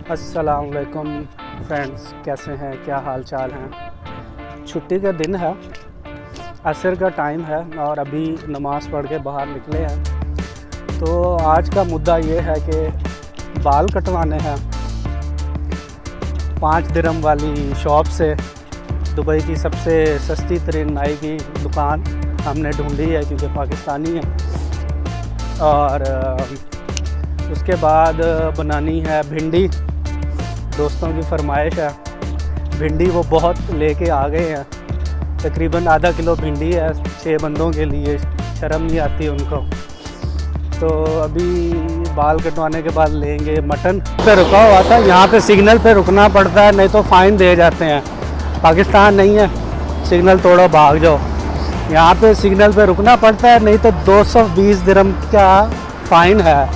अस्सलाम वालेकुम फ्रेंड्स, कैसे हैं, क्या हाल चाल हैं। छुट्टी का दिन है, असर का टाइम है और अभी नमाज़ पढ़ के बाहर निकले हैं। तो आज का मुद्दा ये है कि बाल कटवाने हैं 5 दिरहम वाली शॉप से। दुबई की सबसे सस्ती तरीन नाई की दुकान हमने ढूंढी है क्योंकि पाकिस्तानी है। और उसके बाद बनानी है भिंडी। दोस्तों की फरमाइश है, भिंडी वो बहुत लेके आ गए हैं। तकरीबन आधा किलो भिंडी है 6 बंदों के लिए, शर्म नहीं आती उनको। तो अभी बाल कटवाने के बाद लेंगे मटन। पे रुका हुआ था, यहाँ पे सिग्नल पे रुकना पड़ता है, नहीं तो फ़ाइन दे जाते हैं। पाकिस्तान नहीं है सिग्नल तोड़ो भाग जाओ, यहाँ पे सिग्नल पे रुकना पड़ता है, नहीं तो 220 दिरहम का फ़ाइन है।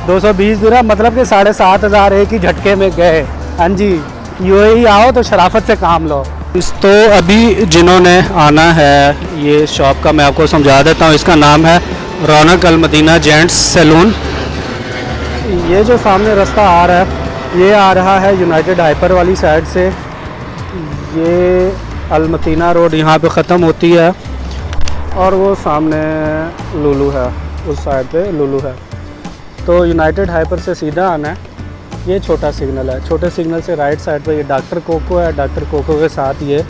220 दिरहम मतलब कि 7,500 एक ही झटके में गए। हाँ जी, यूएई आओ तो शराफत से काम लो। तो अभी जिन्होंने आना है ये शॉप का मैं आपको समझा देता हूँ। इसका नाम है रौनक अल मदीना जेंट्स सैलून। ये जो सामने रास्ता आ रहा है ये आ रहा है यूनाइटेड हाइपर वाली साइड से। ये अल मदीना रोड यहाँ पे ख़त्म होती है और वो सामने लुलू है, उस साइड पे लुलू है। तो यूनाइटेड हाइपर से सीधा आना है। ये छोटा सिग्नल है, छोटे सिग्नल से राइट साइड पे ये डॉक्टर कोको है। डॉक्टर कोको के साथ ये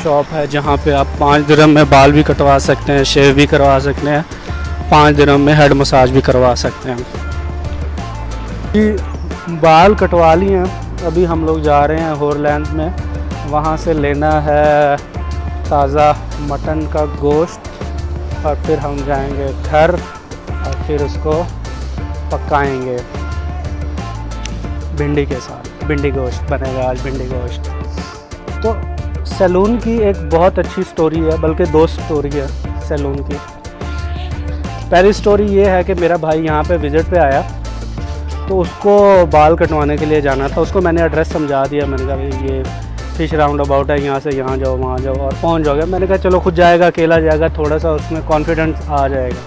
शॉप है जहाँ पे आप 5 दिरहम में बाल भी कटवा सकते हैं, शेव भी करवा सकते हैं, 5 दिरहम में हेड मसाज भी करवा सकते हैं। बाल कटवा लिए हैं, अभी हम लोग जा रहे हैं होरलैंड में। वहाँ से लेना है ताज़ा मटन का गोश्त और फिर हम जाएंगे घर और फिर उसको पकाएंगे भिंडी के साथ। भिंडी गोश्त बनेगा आज, भिंडी गोश्त। तो सैलून की एक बहुत अच्छी स्टोरी है, बल्कि 2 स्टोरी है सैलून की। पहली स्टोरी ये है कि मेरा भाई यहाँ पे विज़िट पे आया तो उसको बाल कटवाने के लिए जाना था। उसको मैंने एड्रेस समझा दिया, मैंने कहा भाई ये फिश राउंड अबाउट है, यहाँ से यहाँ जाओ वहाँ जाओ और पहुँच जाओगे। मैंने कहा चलो खुद जाएगा, अकेला जाएगा, थोड़ा सा उसमें कॉन्फिडेंस आ जाएगा।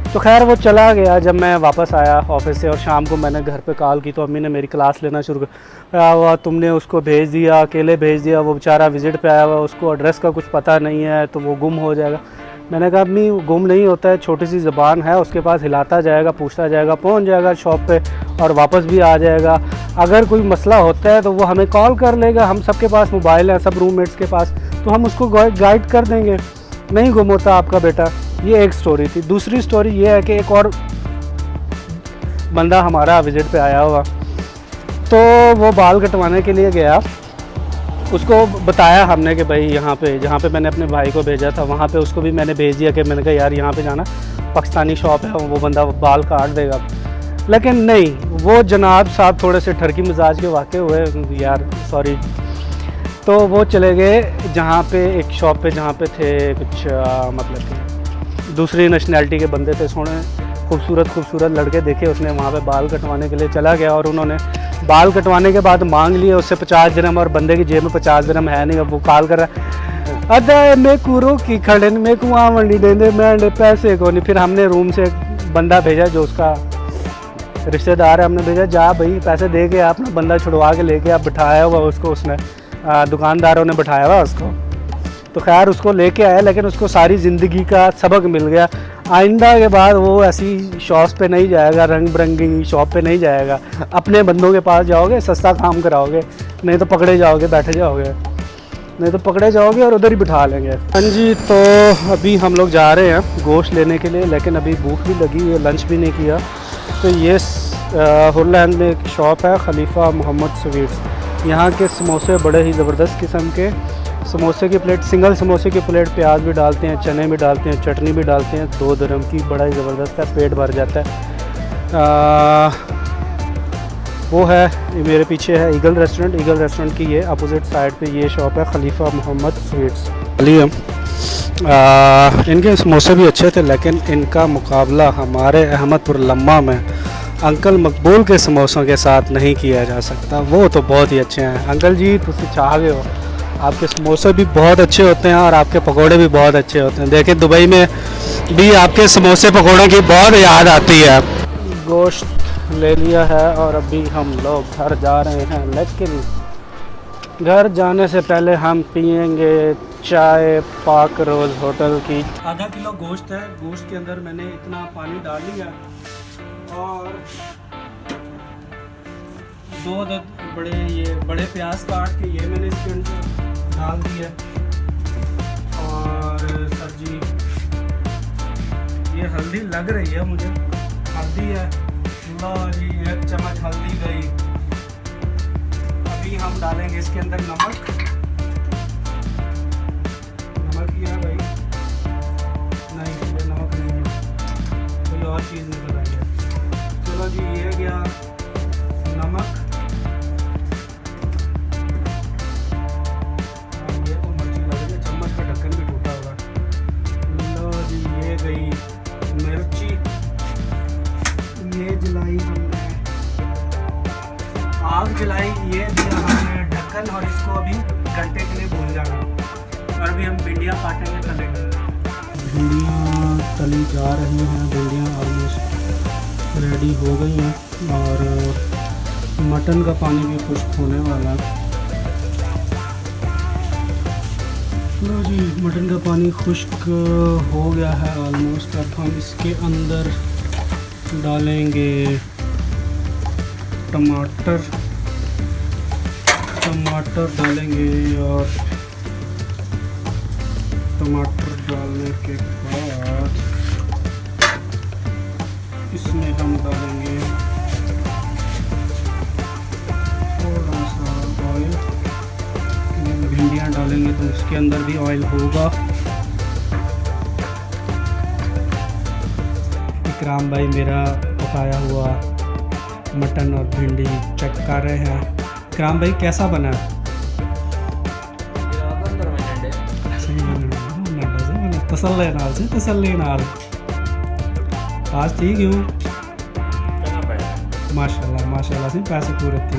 तो खैर वो चला गया। जब मैं वापस आया ऑफिस से और शाम को मैंने घर पे कॉल की तो अम्मी ने मेरी क्लास लेना शुरू किया। हुआ तुमने उसको भेज दिया, अकेले भेज दिया, वो बेचारा विज़िट पे आया हुआ, उसको एड्रेस का कुछ पता नहीं है तो वो गुम हो जाएगा। मैंने कहा अम्मी गुम नहीं होता है, छोटी सी ज़बान है, उसके पास हिलाता जाएगा, पूछता जाएगा, पहुंच जाएगा शॉप पे और वापस भी आ जाएगा। अगर कोई मसला होता है तो वो हमें कॉल कर लेगा, हम सबके पास मोबाइल है, सब रूममेट्स के पास, तो हम उसको गाइड कर देंगे, नहीं गुम होता आपका बेटा। ये एक स्टोरी थी। दूसरी स्टोरी ये है कि एक और बंदा हमारा विज़िट पे आया हुआ, तो वो बाल कटवाने के लिए गया। उसको बताया हमने कि भाई यहाँ पे जहाँ पे मैंने अपने भाई को भेजा था वहाँ पे उसको भी मैंने भेज दिया कि मैंने कहा यार यहाँ पे जाना, पाकिस्तानी शॉप है, वो बंदा बाल काट देगा। लेकिन नहीं, वो जनाब साहब थोड़े से ठरकी मिजाज के वाक़े हुए यार, सॉरी। तो वो चले गए जहाँ पे एक शॉप पे जहाँ पे थे कुछ मतलब दूसरी नेशनैलिटी के बंदे थे, सोने खूबसूरत लड़के देखे उसने, वहाँ पे बाल कटवाने के लिए चला गया और उन्होंने बाल कटवाने के बाद मांग लिए उससे 50 दिरहम और बंदे की जेब में 50 दिरहम है नहीं। अब वो कॉल कर रहा है, अरे मैं कूरो की खड़े मैं कुआं मंडी देंदे मैं पैसे को नहीं। फिर हमने रूम से बंदा भेजा जो उसका रिश्तेदार है, हमने भेजा जा भाई पैसे दे के अपना बंदा छुड़वा के लेके आप बिठाया हुआ उसको, उसने दुकानदारों ने बिठाया हुआ उसको। तो खैर उसको लेके आया, लेकिन उसको सारी ज़िंदगी का सबक मिल गया। आइंदा के बाद वो ऐसी शॉप पे नहीं जाएगा, रंग बिरंगी शॉप पे नहीं जाएगा। अपने बंदों के पास जाओगे, सस्ता काम कराओगे, नहीं तो पकड़े जाओगे, बैठे जाओगे, नहीं तो पकड़े जाओगे और उधर ही बिठा लेंगे। हाँ जी, तो अभी हम लोग जा रहे हैं गोश्त लेने के लिए, लेकिन अभी भूख भी लगी है, लंच भी नहीं किया। तो ये होरलैंड में एक शॉप है खलीफा मोहम्मद स्वीट्स। यहाँ के समोसे बड़े ही ज़बरदस्त किस्म के समोसे की प्लेट, सिंगल समोसे की प्लेट, प्याज भी डालते हैं, चने भी डालते हैं, चटनी भी डालते हैं, 2 दिरहम की, बड़ा ही ज़बरदस्त है, पेट भर जाता है। वो है मेरे पीछे है ईगल रेस्टोरेंट। ईगल रेस्टोरेंट की ये अपोजिट साइड पे ये शॉप है खलीफा मोहम्मद स्वीट्स। इनके समोसे भी अच्छे थे, लेकिन इनका मुकाबला हमारे अहमदपुर लम्मा में अंकल मकबूल के समोसों के साथ नहीं किया जा सकता। वो तो बहुत ही अच्छे हैं। अंकल जी तुम चाह गए हो, आपके समोसे भी बहुत अच्छे होते हैं और आपके पकोड़े भी बहुत अच्छे होते हैं। देखिए दुबई में भी आपके समोसे पकोड़ों की बहुत याद आती है। गोश्त ले लिया है और अभी हम लोग घर जा रहे हैं, लेकिन घर जाने से पहले हम पियेंगे चाय पाक रोज़ होटल की। आधा किलो गोश्त है, गोश्त के अंदर मैंने इतना पानी डाल लिया और 2 बड़े प्याज काट के ये मैंने इसके अंदर डाल दिया। और सब्जी ये हल्दी लग रही है मुझे, हल्दी है, लो जी 1 चम्मच हल्दी गई। अभी हम डालेंगे इसके अंदर नमक ही है भाई, नहीं ये नमक नहीं है, कोई और चीज़ निकल आई है। चलो जी ये गया नमक, ये तो मर्ची लग रही है, चम्मच का ढक्कन भी टूटा हुआ। लो जी ये गई मिर्ची, ये जलाई हमने, आग जलाई, ये दिया हमने ढक्कन और इसको अभी घंटे के लिए भून जाना। और अभी हम भिंडियाँ काटेंगे, तलेंगे। भिंडियाँ तली जा रही हैं, भिंडियाँ ऑलमोस्ट रेडी हो गई हैं और मटन का पानी भी खुश्क होने वाला है। लो जी मटन का पानी खुश्क हो गया है ऑलमोस्ट। अब हम इसके अंदर डालेंगे टमाटर डालेंगे और टमाटर डालने के बाद इसमें हम डालेंगे थोड़ा सा ऑयल। भिंडियाँ डालेंगे तो इसके अंदर भी ऑयल होगा। इकराम भाई मेरा पकाया हुआ मटन और भिंडी चेक कर रहे हैं। इकराम भाई कैसा बना? तसल्ली नाल आज ठीक हूँ माशाल्लाह से पैसे पूरे थे।